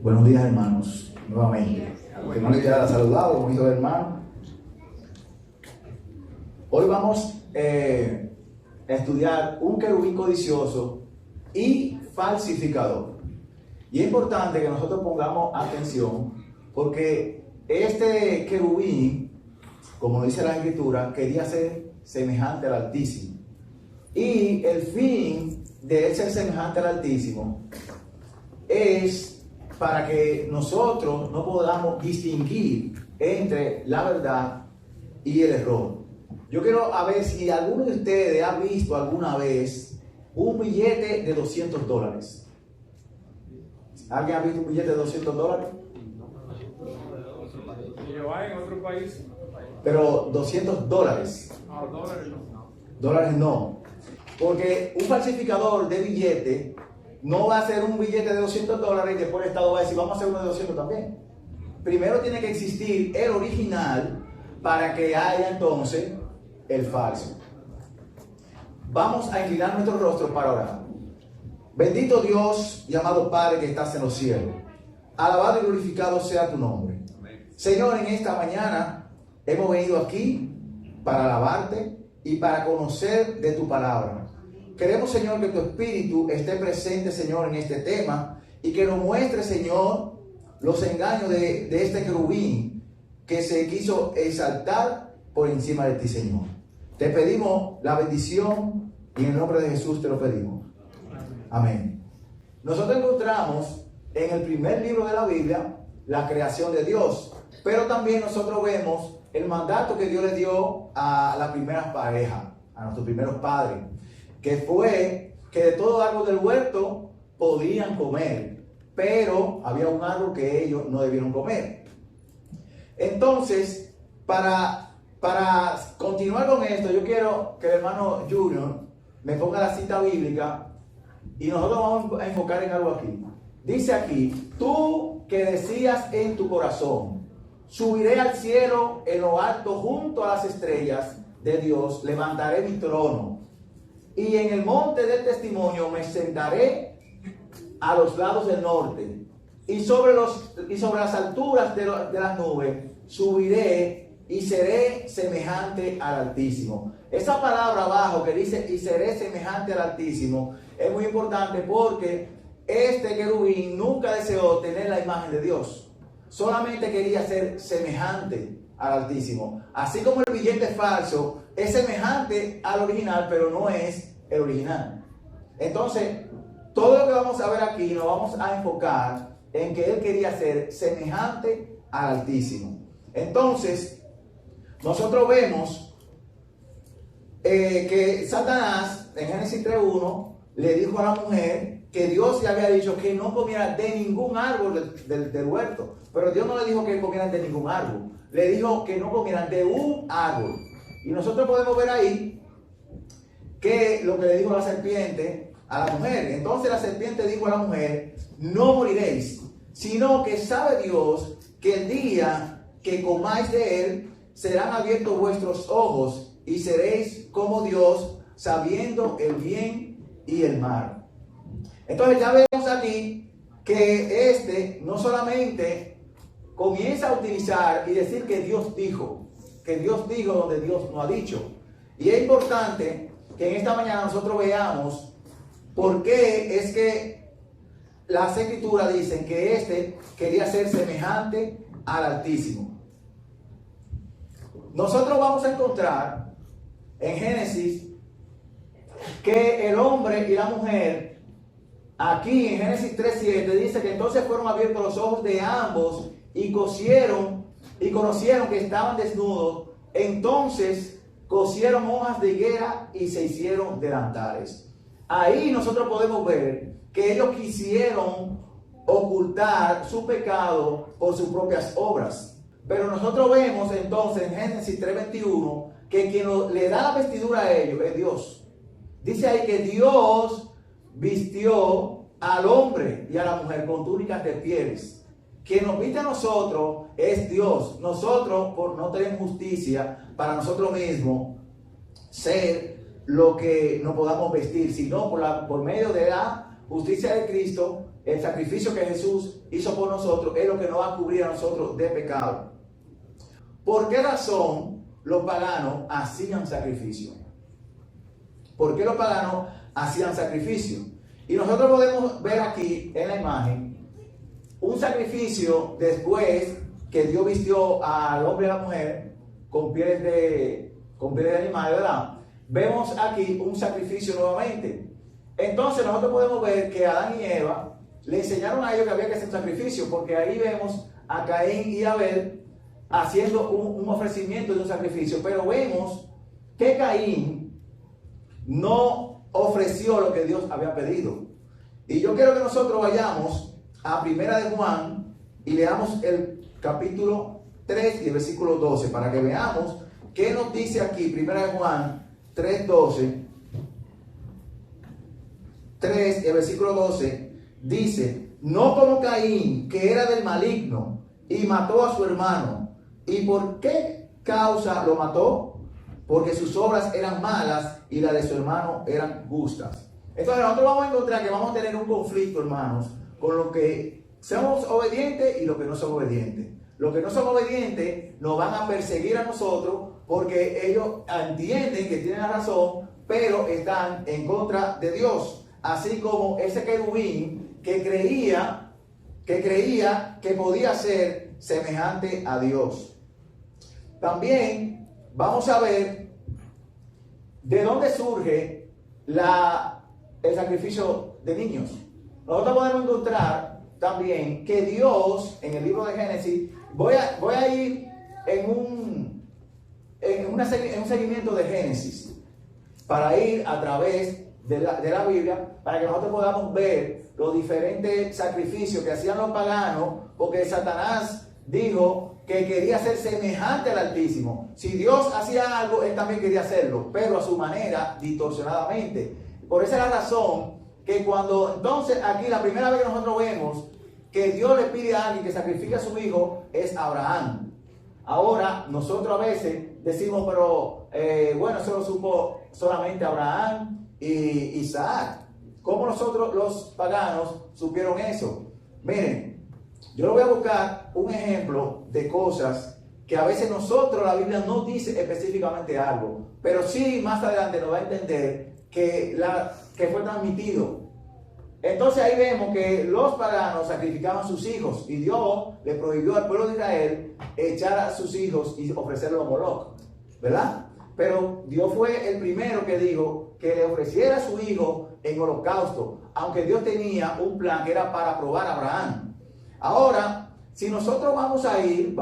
Buenos días, hermanos, nuevamente. Aunque no les haya saludado, como hizo el hermano. Hoy vamos a estudiar un querubín codicioso y falsificador. Y es importante que nosotros pongamos atención porque este querubín, como dice la Escritura, quería ser semejante al Altísimo. Y el fin de él ser semejante al Altísimo es para que nosotros no podamos distinguir entre la verdad y el error. Yo quiero a ver si alguno de ustedes ha visto alguna vez un billete de $200. ¿Alguien ha visto un billete de $200? En otro país. Pero $200. Dólares no. Dólares no. Porque un falsificador de billete no va a hacer un billete de $200 y después el Estado va a decir, vamos a hacer uno de 200 también. Primero tiene que existir el original para que haya entonces el falso. Vamos a inclinar nuestro rostro para orar. Bendito Dios y amado Padre que estás en los cielos. Alabado y glorificado sea tu nombre. Señor, en esta mañana hemos venido aquí para alabarte y para conocer de tu palabra. Queremos, Señor, que tu Espíritu esté presente, Señor, en este tema y que nos muestre, Señor, los engaños de este querubín que se quiso exaltar por encima de ti, Señor. Te pedimos la bendición y en el nombre de Jesús te lo pedimos. Amén. Nosotros encontramos en el primer libro de la Biblia la creación de Dios, pero también nosotros vemos el mandato que Dios le dio a las primeras parejas, a nuestros primeros padres, que fue que de todo árbol del huerto podían comer, pero había un árbol que ellos no debieron comer. Entonces, para continuar con esto, yo quiero que el hermano Junior me ponga la cita bíblica y nosotros vamos a enfocar en algo aquí. Dice aquí, tú que decías en tu corazón, subiré al cielo en lo alto junto a las estrellas de Dios, levantaré mi trono. Y en el monte del testimonio me sentaré a los lados del norte. Y sobre las alturas de las nubes subiré y seré semejante al Altísimo. Esa palabra abajo que dice y seré semejante al Altísimo es muy importante porque este querubín nunca deseó tener la imagen de Dios. Solamente quería ser semejante al Altísimo. Así como el billete falso es semejante al original, pero no es el original. Entonces, todo lo que vamos a ver aquí nos vamos a enfocar en que él quería ser semejante al Altísimo. Entonces, nosotros vemos que Satanás, en Génesis 3:1, le dijo a la mujer que Dios le había dicho que no comiera de ningún árbol del huerto. Pero Dios no le dijo que comieran de ningún árbol. Le dijo que no comieran de un árbol. Y nosotros podemos ver ahí que lo que le dijo la serpiente a la mujer. Entonces la serpiente dijo a la mujer, no moriréis, sino que sabe Dios que el día que comáis de él, serán abiertos vuestros ojos y seréis como Dios, sabiendo el bien y el mal. Entonces ya vemos aquí que no solamente comienza a utilizar y decir que Dios dijo donde Dios no ha dicho. Y es importante que en esta mañana nosotros veamos por qué es que las Escrituras dicen que quería ser semejante al Altísimo. Nosotros vamos a encontrar en Génesis que el hombre y la mujer, aquí en Génesis 3:7 dice que entonces fueron abiertos los ojos de ambos y conocieron que estaban desnudos. Entonces cosieron hojas de higuera y se hicieron delantales. Ahí nosotros podemos ver que ellos quisieron ocultar su pecado por sus propias obras. Pero nosotros vemos entonces en Génesis 3:21 que quien le da la vestidura a ellos es Dios. Dice ahí que Dios vistió al hombre y a la mujer con túnicas de pieles. Quien nos viste a nosotros es Dios. Nosotros, por no tener justicia para nosotros mismos, ser lo que nos podamos vestir, sino por medio de la justicia de Cristo, el sacrificio que Jesús hizo por nosotros, es lo que nos va a cubrir a nosotros de pecado. ¿Por qué razón los paganos hacían sacrificio? ¿Por qué los paganos hacían sacrificio? Y nosotros podemos ver aquí en la imagen un sacrificio después que Dios vistió al hombre y a la mujer con pieles de animales, ¿verdad? Vemos aquí un sacrificio nuevamente. Entonces nosotros podemos ver que Adán y Eva le enseñaron a ellos que había que hacer un sacrificio, porque ahí vemos a Caín y Abel haciendo un ofrecimiento de un sacrificio, pero vemos que Caín no ofreció lo que Dios había pedido. Y yo quiero que nosotros vayamos a Primera de Juan y leamos el capítulo 3 y el versículo 12 para que veamos qué nos dice aquí. Primera de Juan 3:12, 3 y el versículo 12 dice: no como Caín, que era del maligno y mató a su hermano. ¿Y por qué causa lo mató? Porque sus obras eran malas y las de su hermano eran justas. Entonces nosotros vamos a encontrar que vamos a tener un conflicto, hermanos, con lo que somos obedientes y lo que no somos obedientes. Los que no son obedientes nos van a perseguir a nosotros porque ellos entienden que tienen la razón, pero están en contra de Dios. Así como ese querubín que creía que podía ser semejante a Dios. También vamos a ver de dónde surge el sacrificio de niños. Nosotros podemos encontrar también que Dios, en el libro de Génesis, voy a ir en un seguimiento de Génesis para ir a través de la Biblia, para que nosotros podamos ver los diferentes sacrificios que hacían los paganos, porque Satanás dijo que quería ser semejante al Altísimo. Si Dios hacía algo, él también quería hacerlo, pero a su manera, distorsionadamente. Por esa es la razón que cuando entonces aquí la primera vez que nosotros vemos que Dios le pide a alguien que sacrifique a su hijo es Abraham. Ahora nosotros a veces decimos, pero bueno, eso lo supo solamente Abraham y Isaac. ¿Cómo nosotros los paganos supieron eso? Miren, yo le voy a buscar un ejemplo de cosas que a veces nosotros, la Biblia no dice específicamente algo, pero sí más adelante nos va a entender que fue transmitido. Entonces ahí vemos que los paganos sacrificaban a sus hijos y Dios le prohibió al pueblo de Israel echar a sus hijos y ofrecerlo a Moloch, ¿verdad? Pero Dios fue el primero que dijo que le ofreciera a su hijo en holocausto, aunque Dios tenía un plan que era para probar a Abraham. Ahora, si nosotros vamos a ir,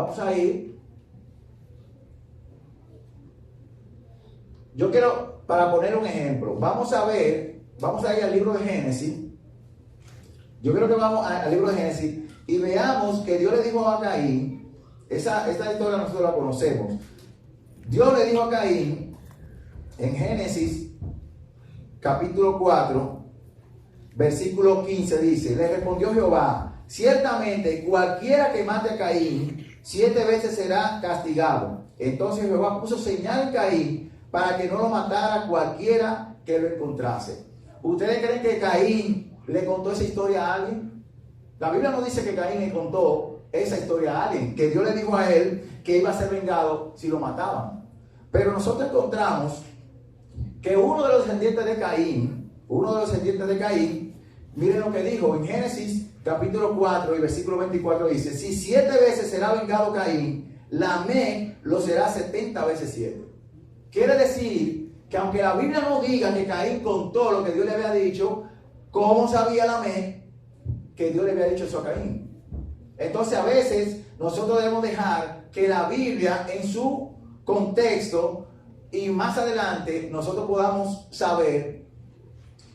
yo quiero, para poner un ejemplo, vamos a ir al libro de Génesis. Yo creo que vamos al libro de Génesis y veamos que Dios le dijo a Caín, esta historia nosotros la conocemos. Dios le dijo a Caín en Génesis capítulo 4, versículo 15 dice: le respondió Jehová: ciertamente cualquiera que mate a Caín 7 veces será castigado. Entonces Jehová puso señal en Caín para que no lo matara cualquiera que lo encontrase. ¿Ustedes creen que Caín le contó esa historia a alguien? La Biblia no dice que Caín le contó esa historia a alguien, que Dios le dijo a él que iba a ser vengado si lo mataban. Pero nosotros encontramos que uno de los descendientes de Caín, miren lo que dijo en Génesis capítulo 4 y versículo 24 dice: si 7 veces será vengado Caín, Lamec lo será 70 veces 7. Quiere decir que aunque la Biblia no diga que Caín contó lo que Dios le había dicho, ¿cómo sabía Lamec que Dios le había dicho eso a Caín? Entonces a veces nosotros debemos dejar que la Biblia en su contexto y más adelante nosotros podamos saber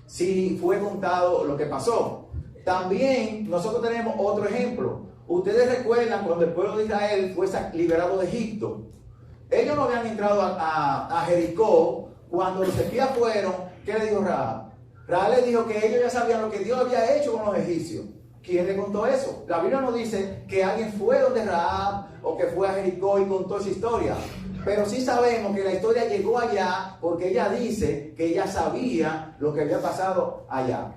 si fue contado lo que pasó. También nosotros tenemos otro ejemplo. Ustedes recuerdan cuando el pueblo de Israel fue liberado de Egipto. Ellos no habían entrado a Jericó. Cuando los espías fueron, ¿qué le dijo Rahab? Rahab le dijo que ellos ya sabían lo que Dios había hecho con los egipcios. ¿Quién le contó eso? La Biblia no dice que alguien fue donde Rahab o que fue a Jericó y contó esa historia. Pero sí sabemos que la historia llegó allá porque ella dice que ella sabía lo que había pasado allá.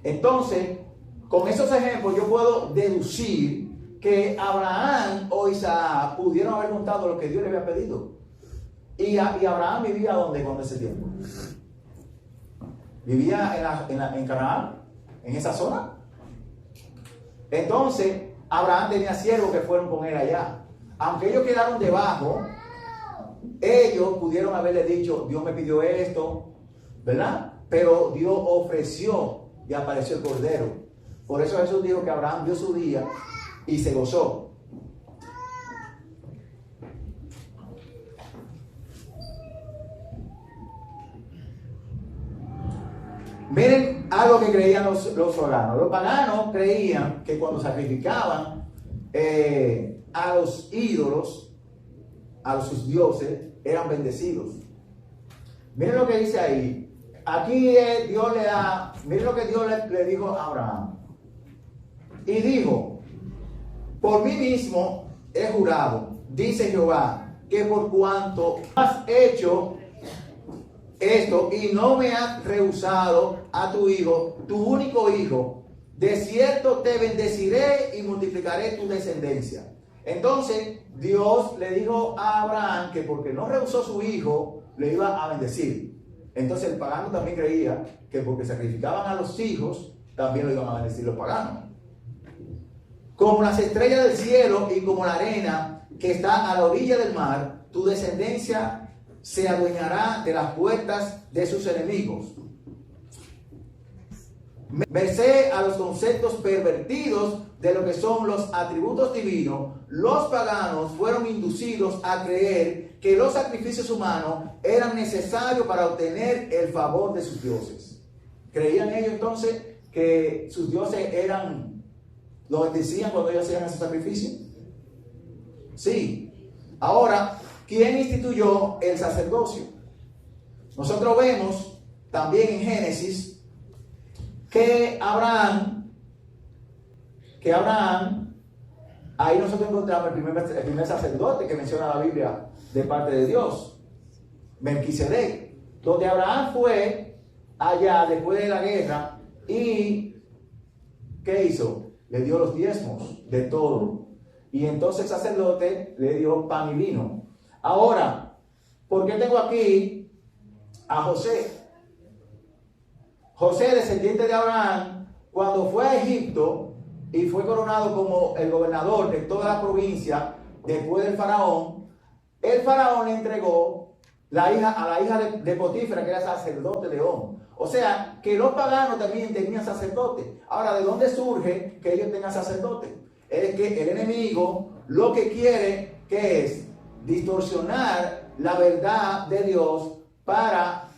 Entonces, con esos ejemplos yo puedo deducir que Abraham o Isaac pudieron haber contado lo que Dios le había pedido. Y Abraham vivía ¿dónde cuando ese tiempo? Vivía en Canaán, en esa zona. Entonces, Abraham tenía siervos que fueron con él allá. Aunque ellos quedaron debajo, ellos pudieron haberle dicho, Dios me pidió esto, ¿verdad? Pero Dios ofreció y apareció el Cordero. Por eso Jesús dijo que Abraham vio su día y se gozó. Miren algo que creían los paganos. Los paganos creían que cuando sacrificaban a los ídolos, a sus dioses, eran bendecidos. Miren lo que dice ahí. Aquí Dios le da, miren lo que Dios le dijo a Abraham. Y dijo, por mí mismo he jurado, dice Jehová, que por cuanto has hecho esto y no me has rehusado a tu hijo, tu único hijo, de cierto te bendeciré y multiplicaré tu descendencia. Entonces Dios le dijo a Abraham que porque no rehusó su hijo, le iba a bendecir. Entonces el pagano también creía que porque sacrificaban a los hijos, también lo iban a bendecir los paganos. Como las estrellas del cielo y como la arena que está a la orilla del mar, tu descendencia se adueñará de las puertas de sus enemigos. Merced a los conceptos pervertidos de lo que son los atributos divinos, los paganos fueron inducidos a creer que los sacrificios humanos eran necesarios para obtener el favor de sus dioses. ¿Creían ellos entonces que sus dioses los bendecían cuando ellos hacían ese sacrificio? Sí. Ahora, ¿quién instituyó el sacerdocio? Nosotros vemos también en Génesis que Abraham, ahí nosotros encontramos el primer sacerdote que menciona la Biblia de parte de Dios, Melquisedec, donde Abraham fue allá después de la guerra y ¿qué hizo? Le dio los diezmos de todo. Y entonces el sacerdote le dio pan y vino. Ahora, ¿por qué tengo aquí a José? José, descendiente de Abraham, cuando fue a Egipto y fue coronado como el gobernador de toda la provincia después del faraón, el faraón le entregó a la hija de Potifera, que era sacerdote de On. O sea, que los paganos también tenían sacerdote. Ahora, ¿de dónde surge que ellos tengan sacerdote? Es que el enemigo lo que quiere, que es distorsionar la verdad de Dios para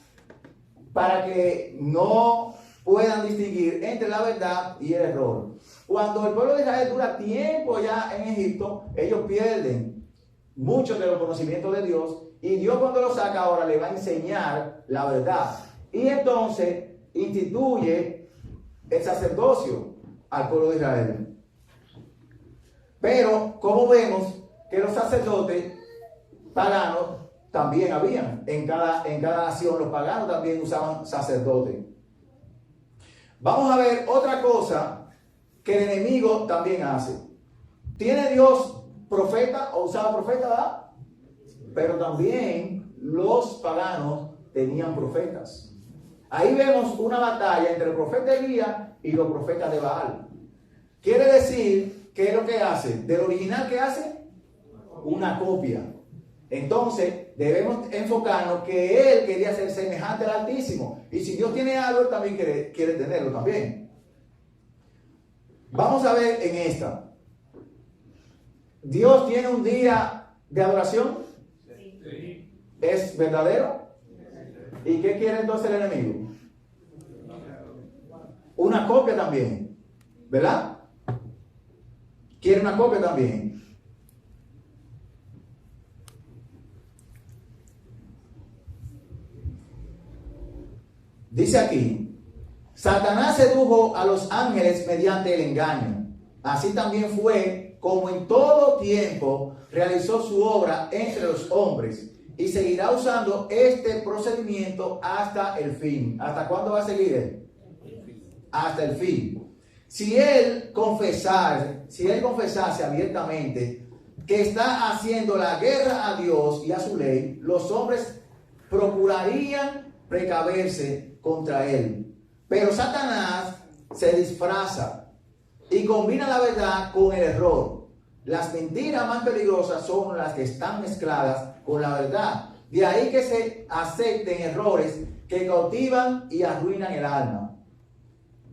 que no puedan distinguir entre la verdad y el error. Cuando el pueblo de Israel dura tiempo ya en Egipto, ellos pierden muchos de los conocimientos de Dios, y Dios cuando los saca ahora le va a enseñar la verdad. Y entonces instituye el sacerdocio al pueblo de Israel. Pero, como vemos que los sacerdotes paganos también habían, en cada nación los paganos también usaban sacerdotes. Vamos a ver otra cosa que el enemigo también hace. ¿Tiene Dios profeta o usaba profeta, verdad? Pero también los paganos tenían profetas. Ahí vemos una batalla entre el profeta Elías y los profetas de Baal. Quiere decir, ¿qué es lo que hace? Del original, ¿qué hace? Una copia. Entonces, debemos enfocarnos que él quería ser semejante al Altísimo. Y si Dios tiene algo, él también quiere tenerlo también. Vamos a ver en esta. ¿Dios tiene un día de adoración? Sí. ¿Es verdadero? ¿Y qué quiere entonces el enemigo? Una copia también, ¿verdad? Quiere una copia también. Dice aquí, Satanás sedujo a los ángeles mediante el engaño. Así también fue como en todo tiempo realizó su obra entre los hombres, y seguirá usando este procedimiento hasta el fin. ¿Hasta cuándo va a seguir él? hasta el fin. Si él confesase abiertamente que está haciendo la guerra a Dios y a su ley, los hombres procurarían precaverse contra él. Pero Satanás se disfraza y combina la verdad con el error. Las mentiras más peligrosas son las que están mezcladas con la verdad. De ahí que se acepten errores que cautivan y arruinan el alma.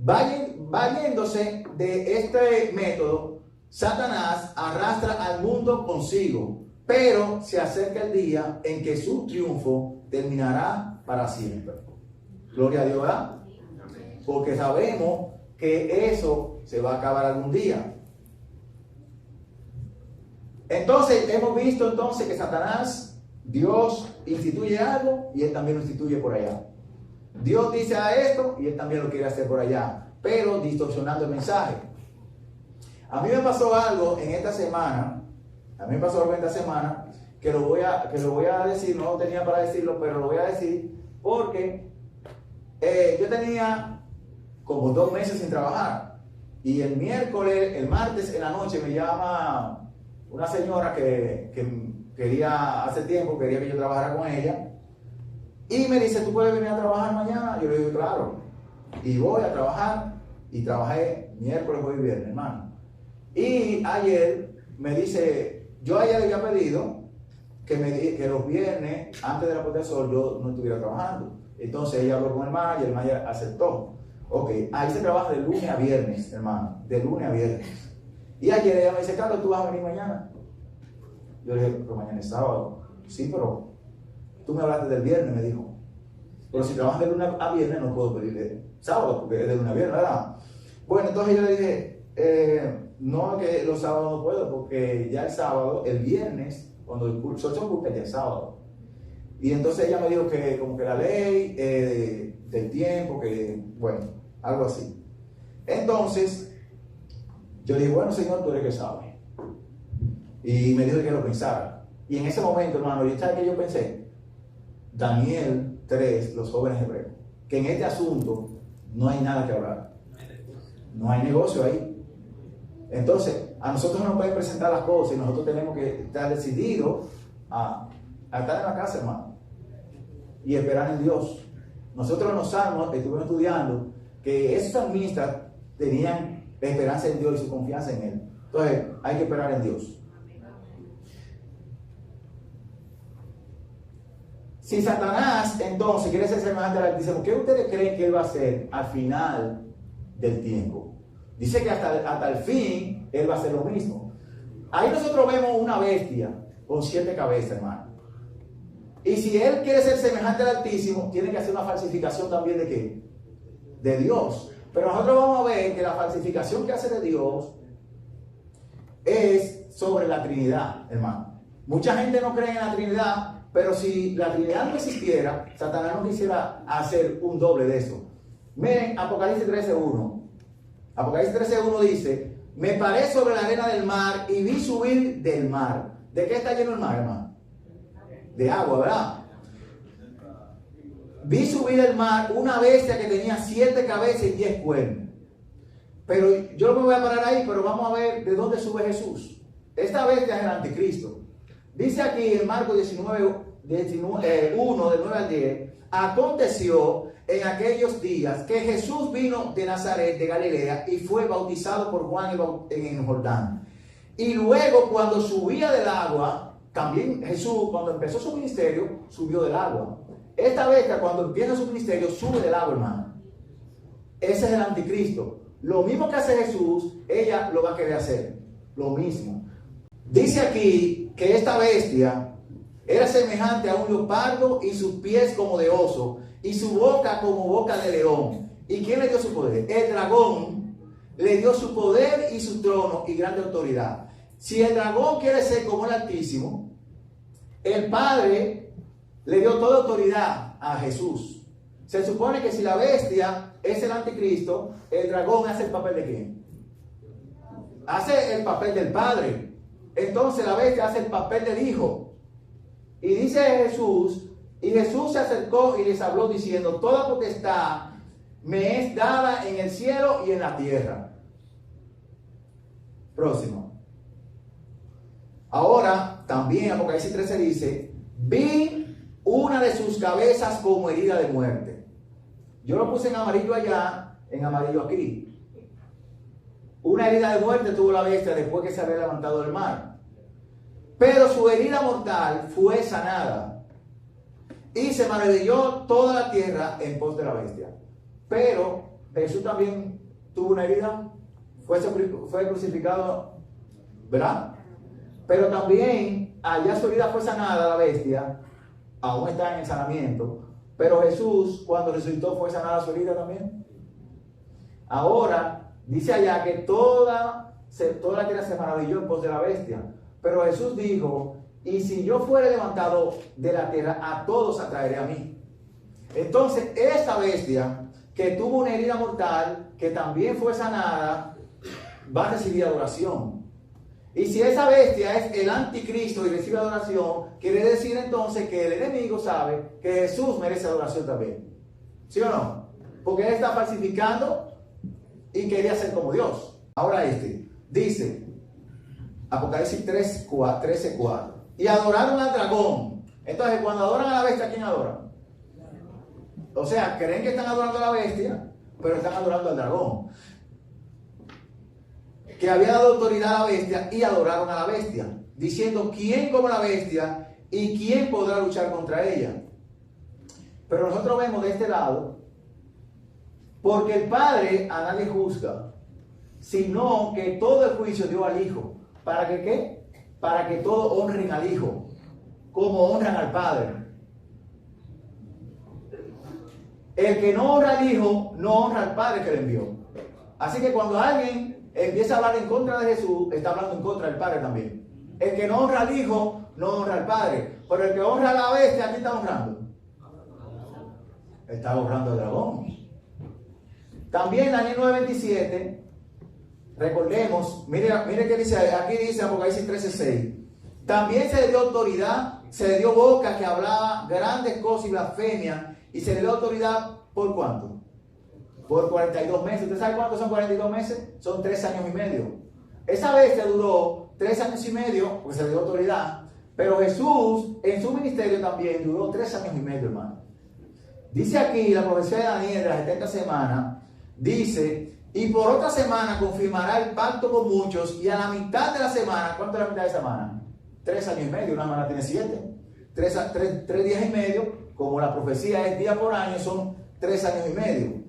Valiéndose de este método, Satanás arrastra al mundo consigo, pero se acerca el día en que su triunfo terminará para siempre. Gloria a Dios, ¿verdad? Porque sabemos que eso se va a acabar algún día. Entonces, hemos visto entonces que Satanás, Dios instituye algo y él también lo instituye por allá. Dios dice a esto y él también lo quiere hacer por allá, pero distorsionando el mensaje. A mí me pasó algo en esta semana, que lo voy a decir, no lo tenía para decirlo, pero lo voy a decir porque yo tenía como 2 meses sin trabajar y el martes en la noche me llama una señora que quería, hace tiempo quería que yo trabajara con ella. Y me dice, ¿tú puedes venir a trabajar mañana? Yo le digo, claro. Y voy a trabajar. Y trabajé miércoles, jueves y viernes, hermano. Y ayer me dice, yo a ella le había pedido que los viernes, antes de la puesta de sol, yo no estuviera trabajando. Entonces ella habló con el manager aceptó. Ok, ahí se trabaja de lunes a viernes, hermano. De lunes a viernes. Y ayer ella me dice, Carlos, ¿tú vas a venir mañana? Yo le dije, pero mañana es sábado. Sí, pero tú me hablaste del viernes, me dijo. Pero si trabajas de lunes a viernes, no puedo pedirle sábado, porque es de lunes a viernes, ¿verdad? Bueno, entonces yo le dije, no, que los sábados no puedo, porque ya el sábado, el viernes, cuando el curso se ocupa, ya es sábado. Y entonces ella me dijo que como que la ley del tiempo, que, bueno, algo así. Entonces, yo le dije, bueno, Señor, tú eres que sabes. Y me dijo que lo pensara. Y en ese momento, hermano, ¿sabes qué yo pensé? Daniel 3, los jóvenes hebreos, que en este asunto no hay nada que hablar. No hay negocio ahí. Entonces, a nosotros no nos pueden presentar las cosas y nosotros tenemos que estar decididos a estar en la casa, hermano, y esperar en Dios. Nosotros en los Salmos estuvimos estudiando que esos salmistas tenían esperanza en Dios y su confianza en Él. Entonces, hay que esperar en Dios. Si Satanás entonces quiere ser semejante al Altísimo, ¿qué ustedes creen que él va a hacer al final del tiempo? Dice que hasta el fin él va a hacer lo mismo. Ahí nosotros vemos una bestia con 7 cabezas, hermano. Y si él quiere ser semejante al Altísimo, tiene que hacer una falsificación también de ¿qué? De Dios. Pero nosotros vamos a ver que la falsificación que hace de Dios es sobre la Trinidad, hermano. Mucha gente no cree en la Trinidad. Pero si la Trinidad no existiera, Satanás no quisiera hacer un doble de eso. Miren, Apocalipsis 13:1. Apocalipsis 13:1 dice, me paré sobre la arena del mar y vi subir del mar. ¿De qué está lleno el mar, hermano? De agua, ¿verdad? Vi subir del mar una bestia que tenía 7 cabezas y 10 cuernos. Pero yo no me voy a parar ahí, pero vamos a ver de dónde sube Jesús. Esta bestia es el anticristo. Dice aquí en Marcos 1, del 9 al 10, aconteció en aquellos días que Jesús vino de Nazaret de Galilea y fue bautizado por Juan en Jordán. Y luego cuando subía del agua, también Jesús cuando empezó su ministerio, subió del agua. Esta bestia cuando empieza su ministerio, sube del agua, hermano. Ese es el anticristo. Lo mismo que hace Jesús, ella lo va a querer hacer. Lo mismo. Dice aquí que esta bestia era semejante a un leopardo y sus pies como de oso y su boca como boca de león. ¿Y quién le dio su poder? El dragón le dio su poder y su trono y grande autoridad. Si el dragón quiere ser como el Altísimo, el Padre le dio toda autoridad a Jesús. Se supone que si la bestia es el anticristo, el dragón hace el papel de ¿quién? Hace el papel del Padre. Entonces la bestia hace el papel del Hijo. Y dice Jesús, y Jesús se acercó y les habló diciendo, toda potestad me es dada en el cielo y en la tierra. Próximo. Ahora, también Apocalipsis 13 dice, vi una de sus cabezas como herida de muerte. Yo lo puse en amarillo allá, en amarillo aquí. Una herida de muerte tuvo la bestia después que se había levantado del mar. Pero su herida mortal fue sanada. Y se maravilló toda la tierra en pos de la bestia. Pero Jesús también tuvo una herida. Fue crucificado, ¿verdad? Pero también allá su herida fue sanada, la bestia. Aún está en el sanamiento. Pero Jesús, cuando resucitó, fue sanada su herida también. Ahora, dice allá que toda la tierra se maravilló en pos de la bestia. Pero Jesús dijo, y si yo fuere levantado de la tierra, a todos atraeré a mí. Entonces, esta bestia, que tuvo una herida mortal, que también fue sanada, va a recibir adoración. Y si esa bestia es el anticristo y recibe adoración, quiere decir entonces que el enemigo sabe que Jesús merece adoración también. ¿Sí o no? Porque él está falsificando y quería ser como Dios. Ahora dice Apocalipsis 13:4, y adoraron al dragón. Entonces, cuando adoran a la bestia, ¿a quién adoran? O sea, creen que están adorando a la bestia, pero están adorando al dragón, que había dado autoridad a la bestia, y adoraron a la bestia, diciendo, ¿quién como la bestia y quién podrá luchar contra ella? Pero nosotros vemos de este lado, porque el Padre a nadie juzga, sino que todo el juicio dio al Hijo. ¿Para que qué? Para que todos honren al Hijo, como honran al Padre. El que no honra al Hijo, no honra al Padre que le envió. Así que cuando alguien empieza a hablar en contra de Jesús, está hablando en contra del Padre también. El que no honra al Hijo, no honra al Padre. Pero el que honra a la bestia, ¿a quién está honrando? Está honrando al dragón. También Daniel 9:27, recordemos, mire que dice, aquí dice Apocalipsis 13:6. También se le dio autoridad, se le dio boca que hablaba grandes cosas y blasfemias, y se le dio autoridad ¿por cuánto? Por 42 meses. ¿Usted sabe cuántos son 42 meses? Son 3 años y medio. Esa bestia duró 3 años y medio, porque se le dio autoridad, pero Jesús en su ministerio también duró 3 años y medio, hermano. Dice aquí la profecía de Daniel de las 70 semanas, dice, y por otra semana confirmará el pacto con muchos, y a la mitad de la semana, ¿cuánto es la mitad de semana? 3 años y medio, una semana tiene 7. 3 días y medio, como la profecía es día por año, son 3 años y medio.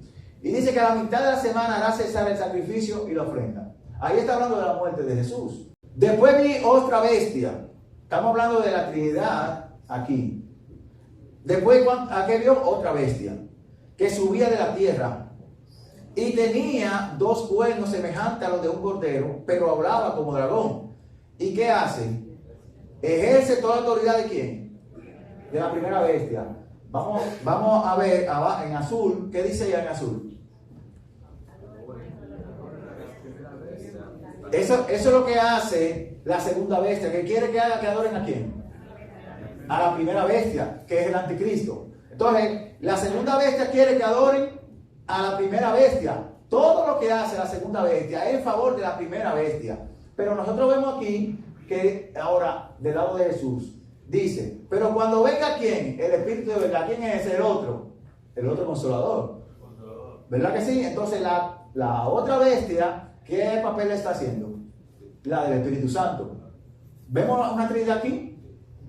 Y dice que a la mitad de la semana hará cesar el sacrificio y la ofrenda. Ahí está hablando de la muerte de Jesús. Después vi otra bestia. Estamos hablando de la Trinidad aquí. Después, ¿a qué vio? Otra bestia que subía de la tierra y tenía 2 cuernos semejantes a los de un cordero, pero hablaba como dragón. ¿Y qué hace? Ejerce toda la autoridad ¿de quién? De la primera bestia. Vamos a ver abajo, en azul. ¿Qué dice allá en azul? Eso es lo que hace la segunda bestia, que quiere que haga que adoren ¿a quién? A la primera bestia, que es el anticristo. Entonces, la segunda bestia quiere que adoren a la primera bestia. Todo lo que hace la segunda bestia es en favor de la primera bestia. Pero nosotros vemos aquí que ahora, del lado de Jesús, dice, pero cuando venga ¿quién? El Espíritu de verdad. ¿Quién es ese? El otro Consolador. ¿Verdad que sí? Entonces la otra bestia, ¿qué papel le está haciendo? La del Espíritu Santo. ¿Vemos una trinidad aquí?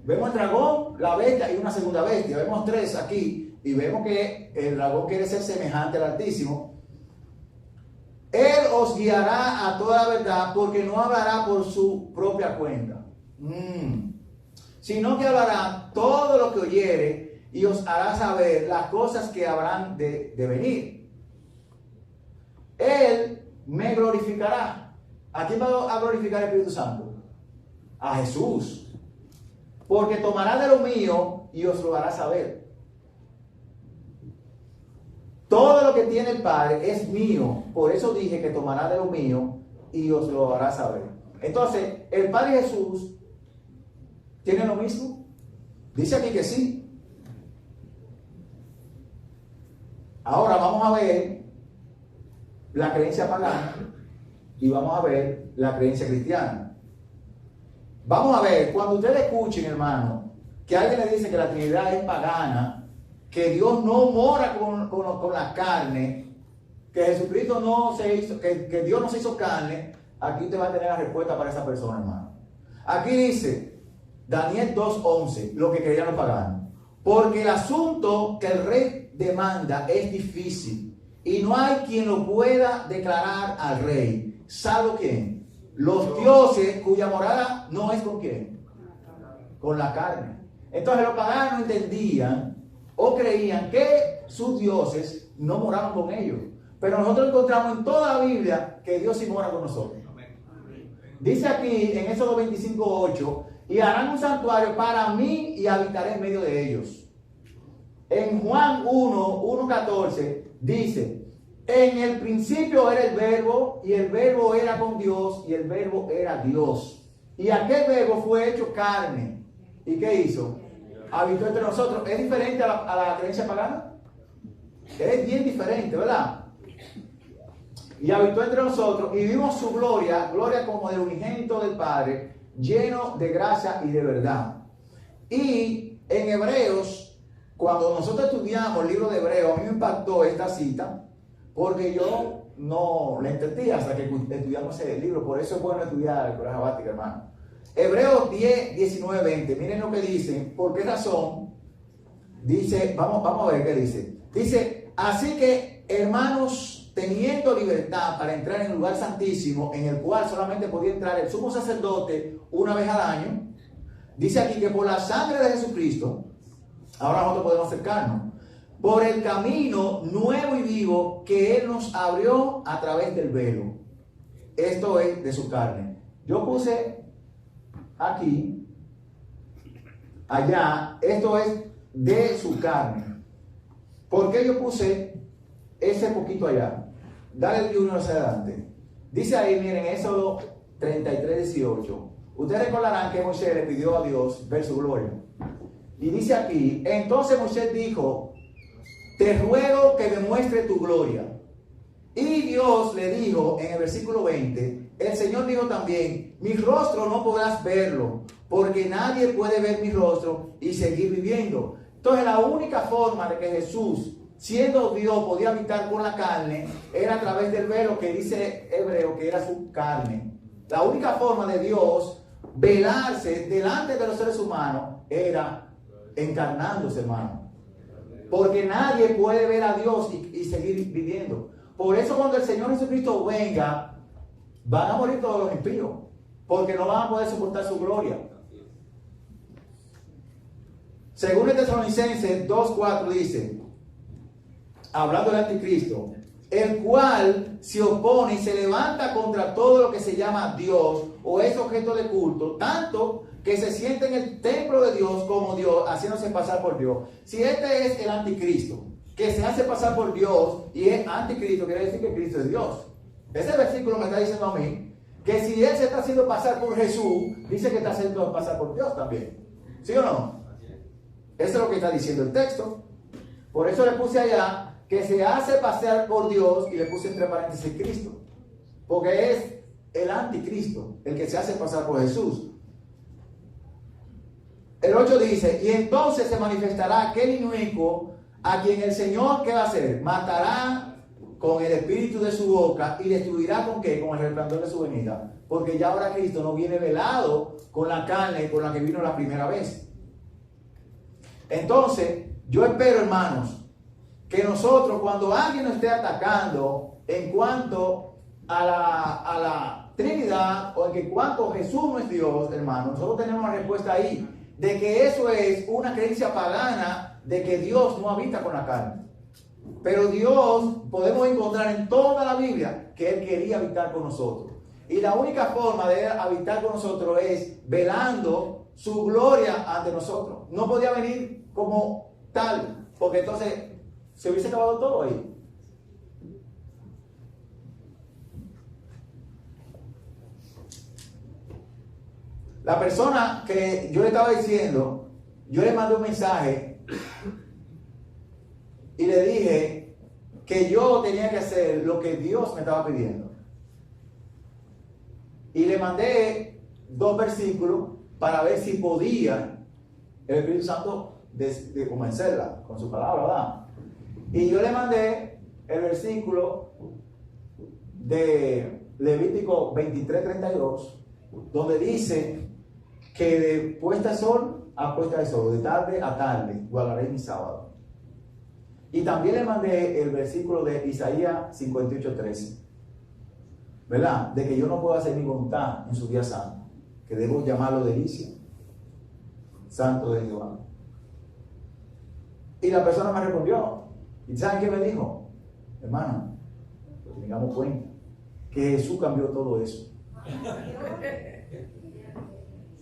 Vemos el dragón, la bestia y una segunda bestia. Vemos 3 aquí y vemos que el dragón quiere ser semejante al Altísimo. Él os guiará a toda la verdad, porque no hablará por su propia cuenta, sino que hablará todo lo que oyere y os hará saber las cosas que habrán de venir. Él me glorificará. ¿A quién va a glorificar el Espíritu Santo? A Jesús. Porque tomará de lo mío y os lo hará saber. Todo lo que tiene el Padre es mío. Por eso dije que tomará de lo mío y os lo hará saber. Entonces, ¿el Padre y Jesús tienen lo mismo? Dice aquí que sí. Ahora vamos a ver la creencia pagana y vamos a ver la creencia cristiana. Vamos a ver, cuando ustedes escuchen, hermano, que alguien le dice que la Trinidad es pagana, que Dios no mora con la carne, que Jesucristo no se hizo, que Dios no se hizo carne, aquí usted va a tener la respuesta para esa persona, hermano. Aquí dice Daniel 2:11, lo que creían los paganos. Porque el asunto que el rey demanda es difícil y no hay quien lo pueda declarar al rey, salvo quién, los dioses cuya morada no es con quién, con la carne. Entonces los paganos entendían o creían que sus dioses no moraban con ellos, pero nosotros encontramos en toda la Biblia que Dios sí mora con nosotros. Dice aquí en Éxodo 25:8, y harán un santuario para mí y habitaré en medio de ellos. En Juan 1:14 dice, en el principio era el verbo, y el verbo era con Dios, y el verbo era Dios. Y aquel verbo fue hecho carne. ¿Y qué hizo? Habitó entre nosotros. ¿Es diferente a la creencia pagana? Es bien diferente, ¿verdad? Y habitó entre nosotros, y vimos su gloria, gloria como del unigénito del Padre, lleno de gracia y de verdad. Y en Hebreos, cuando nosotros estudiamos el libro de Hebreos, a mí me impactó esta cita, porque yo no la entendí hasta que estudiamos ese libro. Por eso es bueno estudiar el colegio sabático, hermano. Hebreos 10, 19, 20, miren lo que dice. ¿Por qué razón? Dice, vamos a ver qué dice. Dice, así que, hermanos, teniendo libertad para entrar en el lugar santísimo, en el cual solamente podía entrar el sumo sacerdote una vez al año, dice aquí que por la sangre de Jesucristo, ahora nosotros podemos acercarnos, por el camino nuevo y vivo que Él nos abrió a través del velo. Esto es de su carne. Yo puse aquí, allá, esto es de su carne. ¿Por qué yo puse ese poquito allá? Dale el uno hacia adelante. Dice ahí, miren, Éxodo 33:18. Ustedes recordarán que Moisés le pidió a Dios ver su gloria. Y dice aquí, entonces Moisés dijo, te ruego que me muestre tu gloria. Y Dios le dijo en el versículo 20, el Señor dijo también, mi rostro no podrás verlo, porque nadie puede ver mi rostro y seguir viviendo. Entonces la única forma de que Jesús, siendo Dios, podía habitar con la carne, era a través del velo que dice Hebreo, que era su carne. La única forma de Dios velarse delante de los seres humanos era encarnándose, hermano. Porque nadie puede ver a Dios y seguir viviendo. Por eso cuando el Señor Jesucristo venga, van a morir todos los impíos, porque no van a poder soportar su gloria. Según el Tesalonicenses 2:4 dice, hablando del anticristo, el cual se opone y se levanta contra todo lo que se llama Dios o es objeto de culto, tanto que se siente en el templo de Dios como Dios, haciéndose pasar por Dios. Si este es el anticristo, que se hace pasar por Dios y es anticristo, quiere decir que Cristo es Dios. Ese versículo me está diciendo a mí que si él se está haciendo pasar por Jesús, dice que está haciendo pasar por Dios también. ¿Sí o no? Eso es lo que está diciendo el texto. Por eso le puse allá que se hace pasar por Dios y le puse entre paréntesis Cristo. Porque es el anticristo, el que se hace pasar por Jesús. El 8 dice, y entonces se manifestará aquel inicuo a quien el Señor, ¿qué va a hacer? Matará con el espíritu de su boca y destruirá ¿con qué? Con el resplandor de su venida. Porque ya ahora Cristo no viene velado con la carne con la que vino la primera vez. Entonces, yo espero, hermanos, que nosotros cuando alguien nos esté atacando en cuanto a la Trinidad o en que cuanto Jesús no es Dios, hermanos, nosotros tenemos una respuesta ahí. De que eso es una creencia pagana de que Dios no habita con la carne. Pero Dios podemos encontrar en toda la Biblia que Él quería habitar con nosotros. Y la única forma de habitar con nosotros es velando su gloria ante nosotros. No podía venir como tal, porque entonces se hubiese acabado todo ahí. La persona que yo le estaba diciendo, yo le mandé un mensaje y le dije que yo tenía que hacer lo que Dios me estaba pidiendo. Y le mandé 2 versículos para ver si podía el Espíritu Santo de convencerla con su palabra, ¿verdad? Y yo le mandé el versículo de Levítico 23:32, donde dice que de puesta de sol a puesta de sol, de tarde a tarde, guardaré mi sábado. Y también le mandé el versículo de Isaías 58:13, ¿verdad? De que yo no puedo hacer mi voluntad en su día santo, que debo llamarlo delicia, santo de Jehová. Y la persona me respondió, ¿y saben qué me dijo? Hermano, pues tengamos cuenta que Jesús cambió todo eso.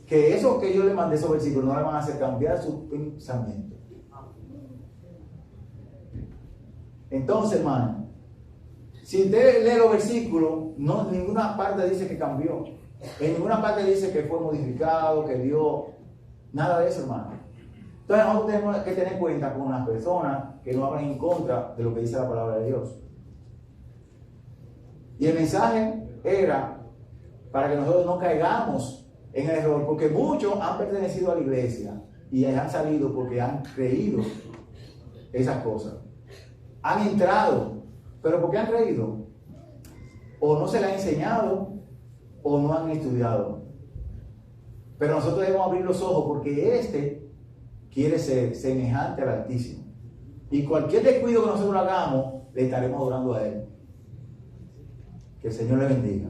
Que eso que yo le mandé, esos versículos, no le van a hacer cambiar su pensamiento. Entonces, hermano, si usted lee los versículos, no, en ninguna parte dice que cambió. En ninguna parte dice que fue modificado, que dio. Nada de eso, hermano. Entonces nosotros tenemos que tener en cuenta con las personas que no hablan en contra de lo que dice la palabra de Dios. Y el mensaje era para que nosotros no caigamos en el error, porque muchos han pertenecido a la iglesia y han salido porque han creído esas cosas. Han entrado, pero ¿por qué han creído? O no se les ha enseñado o no han estudiado. Pero nosotros debemos abrir los ojos porque quiere ser semejante al Altísimo. Y cualquier descuido que nosotros hagamos, le estaremos adorando a Él. Que el Señor le bendiga.